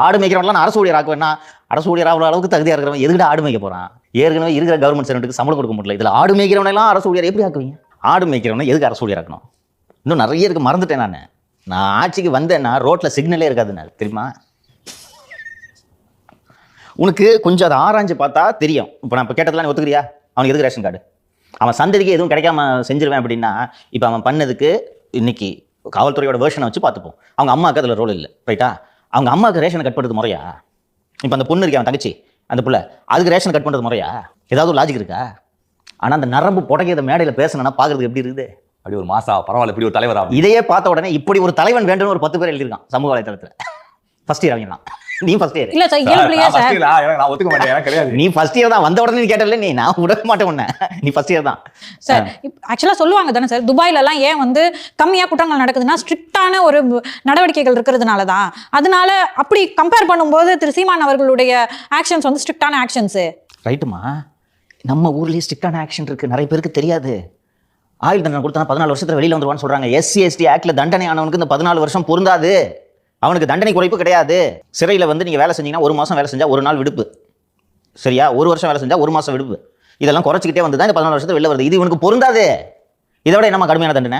ஆடு மேய்க்கிறவன்லாம் அரசு ஊழியர் ஆக்குவேன்னா அரசு ஊழியர் ஆகிற அளவுக்கு தகுதியாக இருக்கிறவன் எதுக்கிட்ட ஆடு மேய்க்க போகிறான்? ஏற்கனவே இருக்கிற கவர்மெண்ட் சர்வெண்ட்டுக்கு சம்பளம் கொடுக்க முடியல, இதில் ஆடு மேய்க்கிறவனெல்லாம் அரசு ஊழியர் எப்படி ஆக்குவீங்க? ஆடு மேய்க்கிறவனை எதுக்கு அரசு ஊழியர் ஆக்கணும்? இன்னும் நிறைய இருக்கு, மறந்துட்டேன். நான் ஆட்சிக்கு வந்தேன்னா ரோட்டில் சிக்னலே இருக்காதுன்னு தெரியுமா? உனக்கு கொஞ்சம் அதை ஆராய்ஞ்சு பார்த்தா தெரியும். இப்போ நான் இப்போ கேட்டதெல்லாம் நீ ஒத்துக்கிறியா? அவனுக்கு எதுக்கு ரேஷன் கார்டு? அவன் சந்ததிக்கு எதுவும் கிடைக்காம செஞ்சிருவேன் அப்படின்னா, இப்போ அவன் பண்ணதுக்கு இன்னைக்கு காவல்துறையோட வேர்ஷனை வச்சு பார்த்துப்போம். அவங்க அம்மாவுக்கு அதில் ரோல் இல்லை, ரைட்டா? அவங்க அம்மாவுக்கு ரேஷனை கட் பண்ணுறது முறையா? இப்போ அந்த பொண்ணு இருக்கே, அவன் தங்கச்சி, அந்த பிள்ளை, அதுக்கு ரேஷன் கட் பண்ணுறது முறையா? ஏதாவது ஒரு லாஜிக் இருக்கா? ஆனால் அந்த நரம்பு புடகையத மேடையில் பேசணும்னா பார்க்குறதுக்கு எப்படி இருக்குது? அப்படி ஒரு மாசா பரவாயில்ல, இப்படி ஒரு தலைவரா? இதையே பார்த்த உடனே இப்படி ஒரு தலைவன் வேண்டும்னு ஒரு 10 பேர் எழுதியிருக்கான் சமூக வலைத்தளத்தில். ஃபர்ஸ்ட் இயர் அவங்கலாம். நீ ஃபர்ஸ்ட் இயர் இல்ல சார், இயல்புலயே சார் நான் ஒத்துக்க மாட்டேன், எனக்கு கிடையாது. நீ ஃபர்ஸ்ட் இயர் தான். வந்த உடனே நீ கேட்டல, நீ நான் விட மாட்டேன் உன்ன. நீ ஃபர்ஸ்ட் இயர் தான் சார். ஆக்சுவலா சொல்லுவாங்க தானே சார், துபாயில எல்லாம் ஏன் வந்து கம்மியா குற்றங்கள் நடக்குதுன்னா ஸ்ட்ரிக்டான ஒரு நடவடிக்கைகள் இருக்கிறதுனால தான். அதனால அப்படி கம்பேர் பண்ணும்போது திரு சீமான் அவர்களுடைய ஆக்ஷன்ஸ் வந்து ஸ்ட்ரிக்டான ஆக்ஷன்ஸ். ரைட்டுமா, நம்ம ஊர்லயே ஸ்ட்ரிக்டான ஆக்ஷன் இருக்கு, நிறைய பேருக்கு தெரியாது. ஆயுள் தண்டனை கொடுத்தா 14 வருஷத்துல வெளியில வந்துருவான்னு சொல்றாங்க. SC ST ஆக்ட்ல தண்டனை ஆனவனுக்கு இந்த 14 வருஷம் பொருந்தாது. அவனுக்கு தண்டனை குறைப்பு கிடையாது. சிறையில் வந்து நீங்கள் வேலை செஞ்சீங்கன்னா 1 மாதம் வேலை செஞ்சால் 1 நாள் விடுப்பு, சரியா? 1 வருஷம் வேலை செஞ்சால் 1 மாதம் விடுப்பு. இதெல்லாம் குறைச்சிக்கிட்டே வந்து தான் இந்த 14 வருஷத்துல வெளில வருது. இது இவனுக்கு பொருந்தாது. இதை விட என்னமா கடுமையான தண்டனை?